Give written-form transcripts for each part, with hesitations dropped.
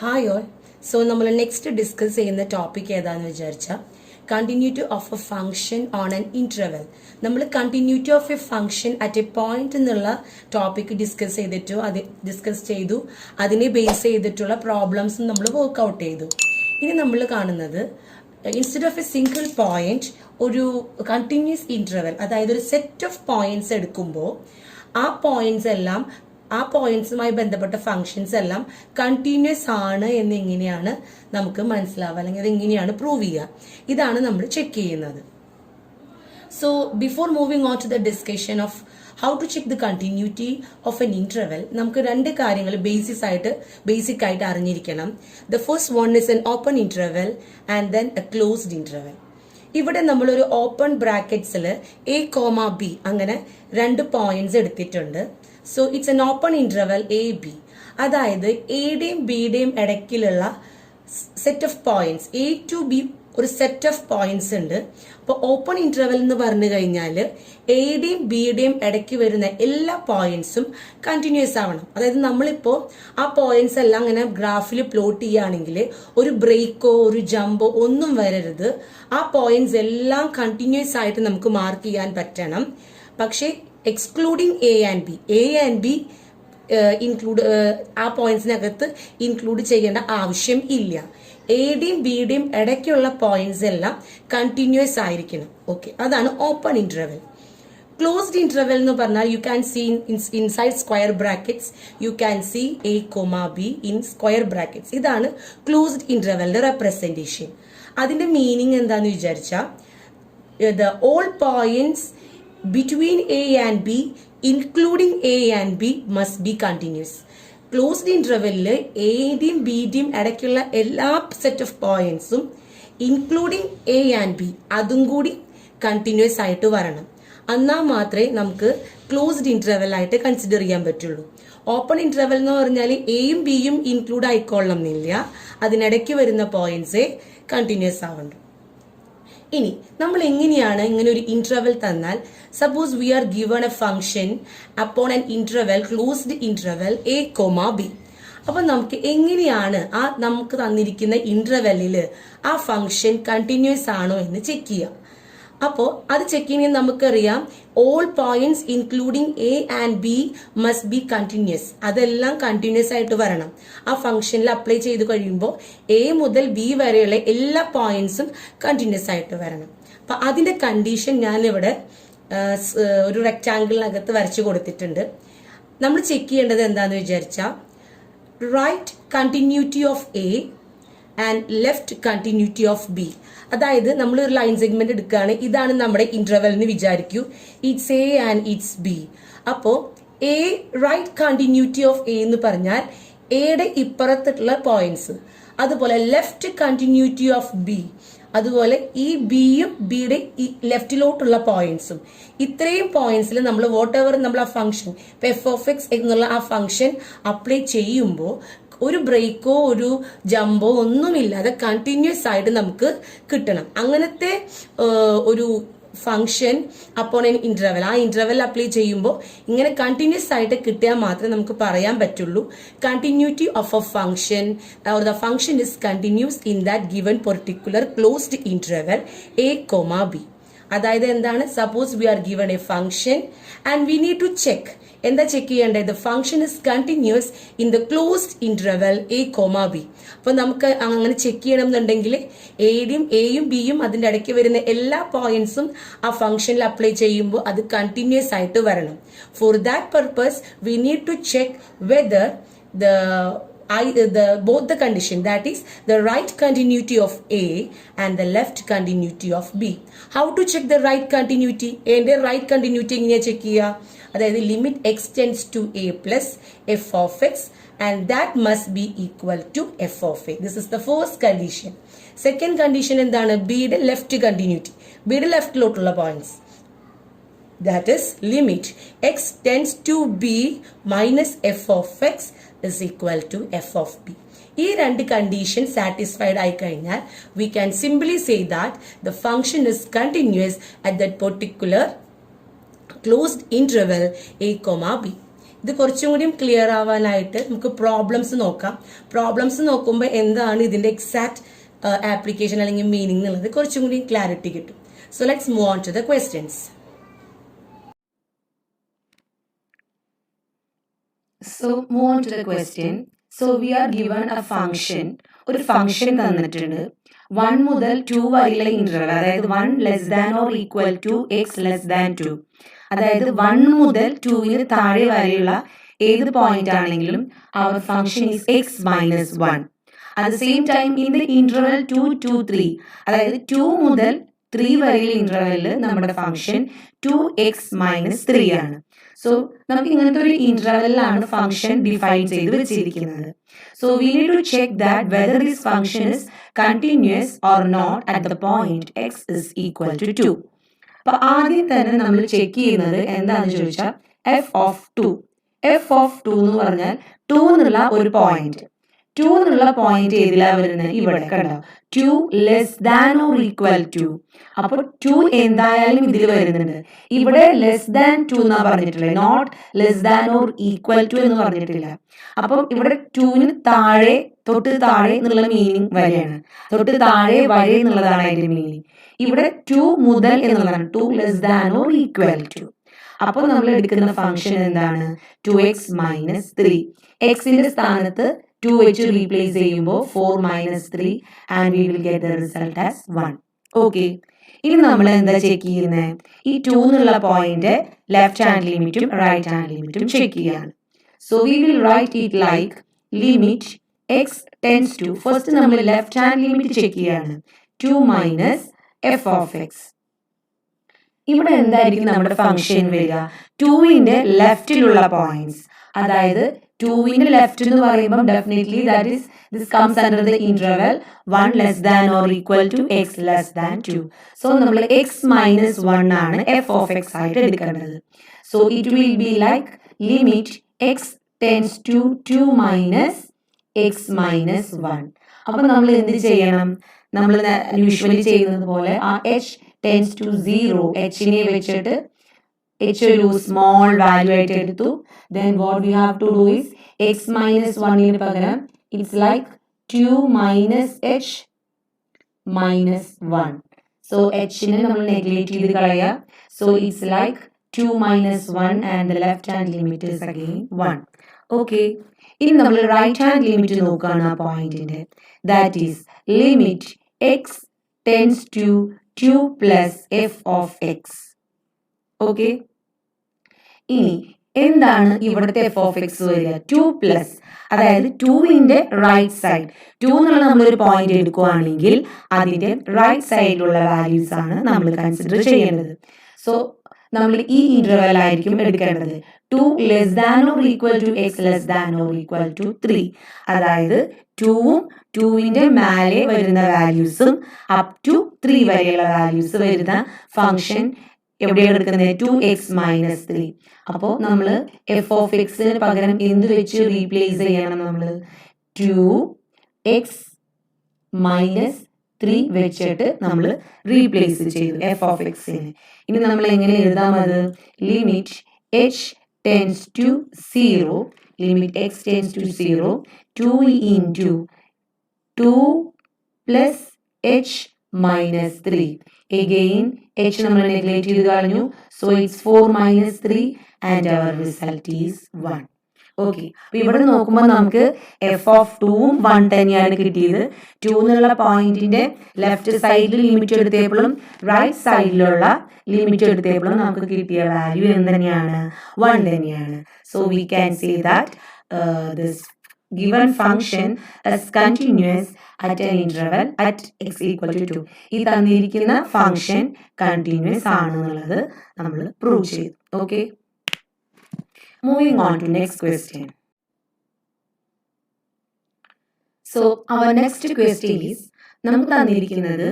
Hi all. So നമ്മൾ next discuss ചെയ്യുന്ന topic ഏതാന്ന് വിചാരിച്ചാൽ continuity of a function on an interval. നമ്മൾ continuity of a function at a point എന്നുള്ള topic discuss ചെയ്തു. അതിനെ ബേസ് ചെയ്തിട്ടുള്ള പ്രോബ്ലംസും നമ്മൾ വർക്ക്ഔട്ട് ചെയ്തു. ഇനി നമ്മൾ കാണുന്നത് instead of A single point ഒരു കണ്ടിന്യൂസ് ഇന്റർവെൽ, അതായത് ഒരു സെറ്റ് ഓഫ് പോയിന്റ്സ് എടുക്കുമ്പോൾ ആ പോയിന്റ്സുമായി ബന്ധപ്പെട്ട ഫംഗ്ഷൻസ് എല്ലാം കണ്ടിന്യൂസ് ആണ് എന്ന് എങ്ങനെയാണ് നമുക്ക് മനസ്സിലാവുക, അല്ലെങ്കിൽ അത് എങ്ങനെയാണ് പ്രൂവ് ചെയ്യുക, ഇതാണ് നമ്മൾ ചെക്ക് ചെയ്യുന്നത്. So before moving on to the discussion of how to check the continuity of an interval, നമുക്ക് രണ്ട് കാര്യങ്ങൾ ബേസിക് ആയിട്ട് അറിഞ്ഞിരിക്കണം. The first one is an open interval and then a closed interval. ഇവിടെ നമ്മളൊരു ഓപ്പൺ ബ്രാക്കറ്റ്സിൽ A comma B അങ്ങനെ രണ്ട് പോയിന്റ്സ് എടുത്തിട്ടുണ്ട്. So it's an open interval A B. അതായത് എയുടെയും ബിയുടെയും ഇടയ്ക്കിലുള്ള set of points, A to B ഒരു സെറ്റ് ഓഫ് പോയിന്റ്സ് ഉണ്ട്. അപ്പോൾ ഓപ്പൺ ഇന്റർവെൽ എന്ന് പറഞ്ഞു കഴിഞ്ഞാൽ എയുടെയും ബിയുടെയും ഇടയ്ക്ക് വരുന്ന എല്ലാ പോയിന്റ്സും കണ്ടിന്യൂസ് ആവണം. അതായത് നമ്മളിപ്പോൾ ആ പോയിന്റ്സ് എല്ലാം അങ്ങനെ ഗ്രാഫിൽ പ്ലോട്ട് ചെയ്യുകയാണെങ്കിൽ ഒരു ബ്രേക്കോ ഒരു ജമ്പോ ഒന്നും വരരുത്. ആ പോയിന്റ്സ് എല്ലാം കണ്ടിന്യൂസ് ആയിട്ട് നമുക്ക് മാർക്ക് ചെയ്യാൻ പറ്റണം. പക്ഷേ excluding A and B include ആ പോയിന്റ്സിനകത്ത് ഇൻക്ലൂഡ് ചെയ്യേണ്ട ആവശ്യം ഇല്ല. എയുടെയും ബിയുടെയും ഇടയ്ക്കുള്ള പോയിന്റ്സ് എല്ലാം കണ്ടിന്യൂസ് ആയിരിക്കണം. ഓക്കെ, അതാണ് ഓപ്പൺ ഇന്റർവെൽ. ക്ലോസ്ഡ് ഇന്റർവെൽ എന്ന് പറഞ്ഞാൽ you can see inside square brackets you can see A comma B in square brackets. ഇതാണ് ക്ലോസ്ഡ് ഇന്റർവെലിന്റെ റെപ്രസെന്റേഷൻ. അതിന്റെ മീനിങ് എന്താന്ന് വിചാരിച്ചാൽ the all points between A and B including A and B must be continuous. Closed ഇന്റർവെല്ലിൽ എയുടെയും ബിയുടെയും ഇടയ്ക്കുള്ള എല്ലാ സെറ്റ് ഓഫ് പോയിന്റ്സും ഇൻക്ലൂഡിങ് എ ആൻഡ് ബി അതും കൂടി കണ്ടിന്യൂസ് ആയിട്ട് വരണം. എന്നാൽ മാത്രമേ നമുക്ക് ക്ലോസ്ഡ് ഇന്റർവെൽ ആയിട്ട് കൺസിഡർ ചെയ്യാൻ പറ്റുള്ളൂ. ഓപ്പൺ ഇന്റർവെൽ എന്ന് പറഞ്ഞാൽ എയും ബിയും ഇൻക്ലൂഡ് ആയിക്കൊള്ളണം എന്നില്ല, അതിനിടയ്ക്ക് വരുന്ന പോയിന്റ്സേ കണ്ടിന്യൂസ് ആവണ്ടു. ഇനി നമ്മൾ എങ്ങനെയാണ് ഇങ്ങനെ ഒരു ഇന്റർവെൽ തന്നാൽ, suppose we are given a function upon an interval closed interval A comma B. അപ്പൊ നമുക്ക് എങ്ങനെയാണ് ആ നമുക്ക് തന്നിരിക്കുന്ന ഇന്റർവെല്ലിൽ ആ ഫംഗ്ഷൻ കണ്ടിന്യൂസ് ആണോ എന്ന് ചെക്ക് ചെയ്യാം. അപ്പോൾ അത് ചെക്ക് ചെയ്യുന്നത് നമുക്കറിയാം, all points including A and B must be continuous. അതെല്ലാം കണ്ടിന്യൂസ് ആയിട്ട് വരണം. ആ ഫംഗ്ഷനിൽ അപ്ലൈ ചെയ്ത് കഴിയുമ്പോൾ എ മുതൽ ബി വരെയുള്ള എല്ലാ പോയിന്റ്സും കണ്ടിന്യൂസ് ആയിട്ട് വരണം. അപ്പൊ അതിന്റെ കണ്ടീഷൻ ഞാനിവിടെ ഒരു റെക്ടാങ്കിളിനകത്ത് വരച്ചു കൊടുത്തിട്ടുണ്ട്. നമ്മൾ ചെക്ക് ചെയ്യേണ്ടത് എന്താന്ന് വിചാരിച്ചാൽ right continuity of A and left continuity of B. അതായത് നമ്മൾ ഒരു ലൈൻ സെഗ്മെന്റ് എടുക്കുകയാണ്, ഇതാണ് നമ്മുടെ ഇന്റർവെൽ എന്ന് വിചാരിക്കൂ. It's A and it's B. അപ്പോ A right continuity of A എന്ന് പറഞ്ഞാൽ എയുടെ ഇപ്പുറത്തുള്ള പോയിന്റ്സ്, അതുപോലെ ലെഫ്റ്റ് കണ്ടിന്യൂറ്റി ഓഫ് ബി, അതുപോലെ ഈ ബിയും ബിയുടെ ലെഫ്റ്റിലോട്ടുള്ള പോയിന്റ്സും, ഇത്രയും പോയിന്റ്സിൽ നമ്മൾ വാട്ട് എവർ നമ്മൾ ആ ഫംഗ്ഷൻ എഫ് ഓഫ് എക്സ് എന്നുള്ള ആ ഫംഗ്ഷൻ അപ്ലൈ ചെയ്യുമ്പോൾ ഒരു ബ്രേക്കോ ഒരു ജമ്പോ ഒന്നുമില്ലാതെ കണ്ടിന്യൂസ് ആയിട്ട് നമുക്ക് കിട്ടണം. അങ്ങനത്തെ ഒരു ഫംഗ്ഷൻ അപ്പോൺ എൻ ഇന്റർവെൽ, ആ ഇന്റർവെൽ അപ്ലൈ ചെയ്യുമ്പോൾ ഇങ്ങനെ കണ്ടിന്യൂസ് ആയിട്ട് കിട്ടിയാൽ മാത്രമേ നമുക്ക് പറയാൻ പറ്റുള്ളൂ continuity of a function or the function is continuous in that given particular closed interval A comma B. അതായത് എന്താണ്, suppose we are given a function and we need to check. എന്താ ചെക്ക് ചെയ്യേണ്ടത്? Function is continuous in the closed interval A comma B. അപ്പൊ നമുക്ക് അങ്ങനെ check ചെയ്യണം എന്നുണ്ടെങ്കിൽ എയും ബിയും അതിന്റെ ഇടയ്ക്ക് വരുന്ന എല്ലാ പോയിന്റ്സും ആ ഫംഗ്ഷനിൽ അപ്ലൈ ചെയ്യുമ്പോൾ അത് കണ്ടിന്യൂസ് ആയിട്ട് വരണം. For that purpose we need to check whether both the condition, that is the right continuity of A and the left continuity of B. How to check the right continuity? And the right continuity എങ്ങനെയാ check ചെയ്യുക? അതായത് limit x tends to A plus f of x and that must be equal to f of A. This is the first condition. Second condition എന്താണ്? ബിയുടെ left continuity, ബിയുടെ ലെഫ്റ്റിലോട്ടുള്ള points, that is limit x tends to b minus f of x is equal to f of b. ഈ രണ്ട് condition satisfied ആയി കഴിഞ്ഞാൽ we can simply say that the function is continuous at that particular closed interval a comma b. ഇത് കുറച്ചും കൂടിയും clear ആവാനായിട്ട് നമുക്ക് problems നോക്കാം. പ്രോബ്ലംസ് നോക്കുമ്പോൾ എന്താണ് ഇതിന്റെ എക്സാക്ട് ആപ്ലിക്കേഷൻ അല്ലെങ്കിൽ മീനിങ് എന്നുള്ളത് കുറച്ചും കൂടി ക്ലാരിറ്റി കിട്ടും. So let's move on to the questions. So move on to the question. So we are given a function. ഒരു ഫംഗ്ഷൻ തന്നിട്ടുണ്ട് 1 മുതൽ 2 വരെയുള്ള ഇന്റർവൽ, അതായത് 1 less than or equal to x less than 2. അതായത് 1 മുതൽ 2 താഴെ വരെയുള്ള ഏത് പോയിന്റ് ആണെങ്കിലും our function is x minus 1. At the same time in the interval 2 to 3, അതായത് 2 മുതൽ 3 വരെയുള്ള ഇന്റർവെല്ലിൽ നമ്മുടെ ഫംഗ്ഷൻ 2x minus 3 ആണ്. സോ നമുക്ക് ഇങ്ങനത്തെ ഒരു ഇന്റർവെല്ലിലാണ് ഫംഗ്ഷൻ ഡിഫൈൻ ചെയ്ത് വെച്ചിരിക്കുന്നത്. So we need to check that whether this function is continuous or not at the point x is equal to 2. അപ്പൊ ആദ്യം തന്നെ നമ്മൾ ചെക്ക് ചെയ്യുന്നത് എന്താണെന്ന് ചോദിച്ചാൽ എഫ് ഓഫ് 2. എഫ് ഓഫ് 2 എന്ന് പറഞ്ഞാൽ 2 എന്നുള്ള ഒരു പോയിന്റ്. 2 എന്നുള്ള പോയിന്റ് ഏതിലാ വരുന്നത്? ഇവിടെ കണ്ടോ, 2 less than or equal to. അപ്പൊ 2 എന്തായാലും ഇതിൽ വരുന്നുണ്ട്. ഇവിടെ ലെസ് ദാൻ 2 എന്നാ പറഞ്ഞിട്ടില്ല, not less than or equal to എന്ന് പറഞ്ഞിട്ടില്ല. അപ്പം ഇവിടെ 2 താഴെ, തൊട്ട് താഴെ എന്നുള്ള മീനിങ് വരെയാണ്. തൊട്ട് താഴെ വരെ എന്നുള്ളതാണ് അതിന്റെ മീനിങ്. ഇവിടെ 2 മുതൽ എന്നുള്ളതാണ്, 2 less than or equal to. അപ്പോൾ നമ്മൾ എടുക്കുന്ന ഫംഗ്ഷൻ എന്താണ്? 2x minus 3. എക്സിന്റെ സ്ഥാനത്ത് 2 വെച്ച് റീപ്ലേസ് ചെയ്യുമ്പോൾ 4 minus 3 and we will get the result as 1. Okay, ഇനി നമ്മൾ എന്താ ചെക്ക് ചെയ്യുന്നത്? ഈ 2 എന്നുള്ള പോയിന്റ് ലെഫ്റ്റ് ഹാൻഡ് ലിമിറ്റും റൈറ്റ് ഹാൻഡ് ലിമിറ്റും ചെക്ക് ചെയ്യാണ്. So we will write it like limit x tends to, first നമ്മൾ ലെഫ്റ്റ് ഹാൻഡ് ലിമിറ്റ് ചെക്ക് ചെയ്യാണ്, 2 മൈനസ് എഫ് ഓഫ് എക്സ്. ഇവിടെ എന്തായിരിക്കും നമ്മുടെ ഫംഗ്ഷൻ വരിക? 2ന്റെ ലെഫ്റ്റിലുള്ള പോയിന്റ്സ്, അതായത് 2ന്റെ ലെഫ്റ്റ് എന്ന് പറയുമ്പോൾ definitely that is this comes under the interval 1 less than or equal to x less than 2. So നമ്മൾ എക്സ് മൈനസ് 1 ആണ് എഫ് ഓഫ് എക്സ് ആയിട്ട് എടുക്കേണ്ടത്. So it will be like limit x tends to 2 minus x minus 1. അപ്പൊ നമ്മൾ എന്ത് ചെയ്യണം? നമ്മൾ usually ചെയ്യുന്നത് പോലെ ആ എച്ച് ടെൻസ് ടു 0, എച്ചിനെ വെച്ചിട്ട് h ഒരു സ്മോൾ വാല്യൂ ആയിട്ട് എടുത്തു. then what we have to do is x minus 1 പകരം it's like 2 minus h minus 1. so h നെ നമ്മൾ നെഗ്ലേറ്റ് ചെയ്ത് കളയുക. so it's like 2 minus 1 and the left hand limit is again 1. okay, ഇനി നമ്മൾ റൈറ്റ് ഹാൻഡ് ലിമിറ്റ് നോക്കുകയാണ് ആ പോയിന്റിന്റെ. that is limit x tends to 2 plus f of x. Okay, ഇനി എന്താണ് ഇവിടുത്തെ എഫ് ഓഫ് എക്സ് വരിക? 2 പ്ലസ്, അതായത് 2ന്റെ റൈറ്റ് സൈഡ്, 2 എന്നുള്ള നമ്മളൊരു പോയിന്റ് എടുക്കുകയാണെങ്കിൽ അതിന്റെ റൈറ്റ് സൈഡിലുള്ള വാല്യൂസ് ആണ് നമ്മൾ കൺസിഡർ ചെയ്യേണ്ടത്. സോ നമ്മൾ ഈ ഇന്റർവെൽ ആയിരിക്കും എടുക്കേണ്ടത്. 2 less than or equal to x less than or equal to 3. അതായത് 2ഉം 2ന്റെ മേലെ വരുന്ന വാല്യൂസും അപ് ടു 3 വരെയുള്ള വാല്യൂസ് വരുന്ന ഫംഗ്ഷൻ എവിടെയാണ് എടുക്കുന്നത്? 2x minus 3. അപ്പോൾ നമ്മൾ എഫ് ഓഫ് എക്സിന് പകരം എന്ത് വെച്ച് റീപ്ലേസ് ചെയ്യണം? നമ്മൾ 2x minus 3 വെച്ചിട്ട് നമ്മൾ റീപ്ലേസ് ചെയ്തു എഫ് ഓഫ് എക്സിന്. ഇനി നമ്മൾ എങ്ങനെ എഴുതാം അത്? Limit h tends to 0, limit x tends to 0, 2 into 2 plus h minus 3. again h നമ്മൾ നെഗ്ലേറ്റ് ചെയ്ത് കളഞ്ഞു. so it's 4 minus 3 and our result is 1. Okay, അപ്പൊ ഇവിടെ നോക്കുമ്പോൾ നമുക്ക് എഫ് ഓഫ് 2ഉം 1 തന്നെയാണ് കിട്ടിയത്. 2 എന്നുള്ള പോയിന്റിന്റെ ലെഫ്റ്റ് സൈഡിൽ ലിമിറ്റ് എടുത്തപ്പോഴും റൈറ്റ് സൈഡിലുള്ള ലിമിറ്റ് എടുത്തപ്പോഴും നമുക്ക് കിട്ടിയ വാല്യൂ എന്ത് തന്നെയാണ്? 1 തന്നെയാണ്. So we can say that this given function as continuous at an interval at x equal to 2. ഈ തന്നിരിക്കുന്ന ഫംഗ്ഷൻ കണ്ടിന്യൂസ് ആണെന്നുള്ളത് നമ്മൾ പ്രൂവ് ചെയ്തു. Okay, moving on to next question. So our next question is, നമുക്ക് തന്നിരിക്കുന്നത്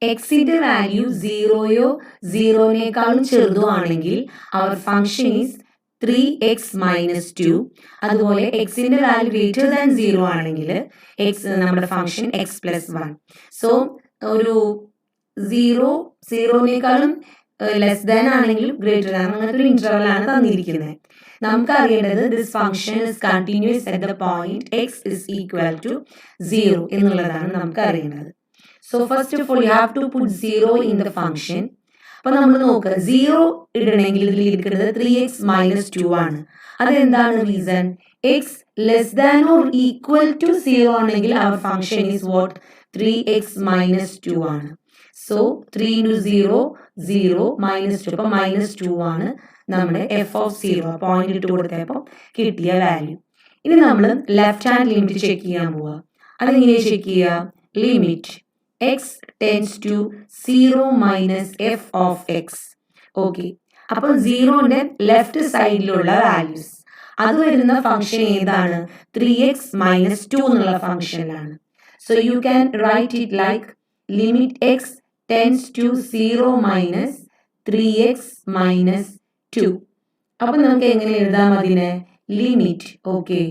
എക്സിന്റെ value 0യോ 0നേക്കാളും ചെറുതോ ആണെങ്കിൽ our function is 3x minus 2. അതുപോലെ എക്സിന്റെ വാല്യൂ ഗ്രേറ്റർ ദാൻ 0 ആണെങ്കിൽ നമ്മുടെ ഫംഗ്ഷൻ x plus 1. സോ ഒരു 0നേക്കാളും ലെസ് ദാൻ ആണെങ്കിലും ഗ്രേറ്റർ ദാൻ അങ്ങനത്തെ ഒരു ഇന്റർവൽ ആണ് തന്നിരിക്കുന്നത്. നമുക്ക് അറിയേണ്ടത് this function is continuous at the point x is equal to 0 എന്നുള്ളതാണ് നമുക്ക് അറിയേണ്ടത്. So first of all you have to put 0 in the function. അപ്പൊ നമ്മൾ നോക്കുക 0 ഇടണമെങ്കിൽ ഇതിൽ ഇരിക്കുന്നത് 3x മൈനസ് 2 ആണ്. അതെന്താണ് reason? X less than or equal to 0 ആണെങ്കിൽ our function is what 3x minus 2 ആണ്. So 3 into 0 0 minus 2. അപ്പൊ മൈനസ് 2 ആണ് നമ്മുടെ എഫ് ഓഫ് 0 പോയിന്റ് ഇട്ട് കൊടുത്തപ്പോൾ കിട്ടിയ വാല്യൂ. ഇനി നമ്മൾ ലെഫ്റ്റ് ഹാൻഡ് ലിമിറ്റ് ചെക്ക് ചെയ്യാൻ പോവാ. അതെങ്ങനെ ചെക്ക് ചെയ്യുക? Limit x tends to 0 minus f of x. Okay, അപ്പൊ 0ന്റെ ലെഫ്റ്റ് സൈഡിലുള്ള വാല്യൂസ് അത് വരുന്ന ഫംഗ്ഷൻ ഏതാണ്? 3x മൈനസ് 2 എന്നുള്ള ഫംഗ്ഷനിലാണ്. So you can write it like limit x tends to 0 minus 3x minus 2. അപ്പൊ നമുക്ക് എങ്ങനെ എഴുതാം അതിനെ? Limit okay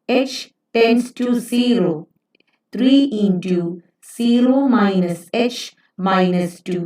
h tends to 0 3 into 0 minus h minus 2.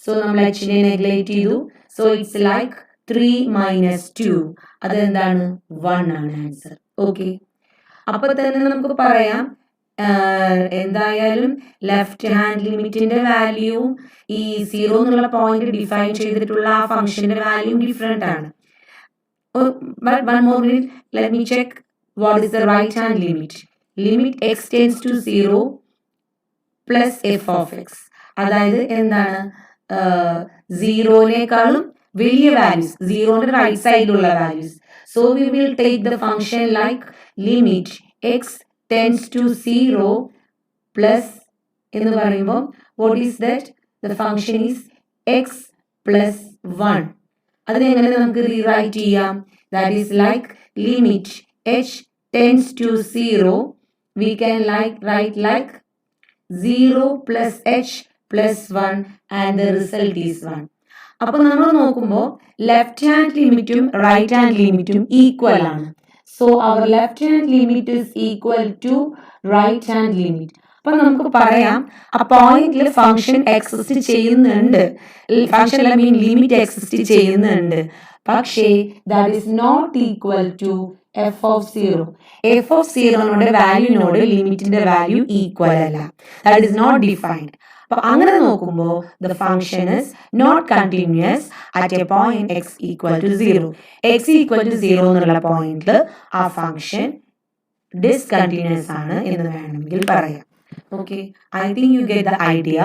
So നമ്മൾ h-നെ നെഗ്ലേറ്റ് ചെയ്തു. So it's like 3 minus 2. അതെന്താണ്? 1 ആണ് ആൻസർ. ഓക്കെ, അപ്പൊ തന്നെ നമുക്ക് പറയാം എന്തായാലും ലെഫ്റ്റ് ഹാൻഡ് ലിമിറ്റിന്റെ വാല്യൂവും ഈ 0 എന്നുള്ള പോയിന്റ് ഡിഫൈൻ ചെയ്തിട്ടുള്ള ആ ഫംഗ്ഷന്റെ വാല്യൂ ഡിഫറെന്റ് ആണ്. But one more minute, let me check what is the right hand limit. Limit x tends to 0 plus f of x. അതായത് എന്താണ്? 0നേക്കാളും വലിയ വാല്യൂസ്, 0ന്റെ റൈറ്റ് സൈഡിലുള്ള values. So we will take the function like limit x tends to 0 plus എന്ന് പറയുമ്പോൾ what is that? The function is x plus 1. അതിനെങ്ങനെ നമുക്ക് റീറൈറ്റ് ചെയ്യാം? That is like limit h tends to 0 we can write like 0 plus h plus 1 and the result is 1. അപ്പൊ നമ്മൾ നോക്കുമ്പോൾ left hand ലിമിറ്റും right hand ലിമിറ്റും equal ആണ്. So our left hand limit is equal to right hand limit. അപ്പൊ നമുക്ക് പറയാം ആ പോയിന്റിൽ ഫംഗ്ഷൻ എക്സിസ്റ്റ് ചെയ്യുന്നുണ്ട്, function I mean limit exist ചെയ്യുന്നുണ്ട്, പക്ഷേ that is not equal to f of 0. F of 0 വാല്യൂനോട് ലിമിറ്റിന്റെ വാല്യൂ ഈക്വൽ അല്ല, ദാറ്റ് ഈസ് നോട്ട് ഡിഫൈൻഡ്. അപ്പൊ അങ്ങനെ നോക്കുമ്പോൾ the function is not continuous at a point x equal to 0. X equal to 0 എന്നുള്ള പോയിന്റിൽ ആ ഫംഗ്ഷൻ ഡിസ്കണ്ടിന്യൂസ് ആണ് എന്ന് വേണമെങ്കിൽ പറയാം. Okay, I think you get the idea.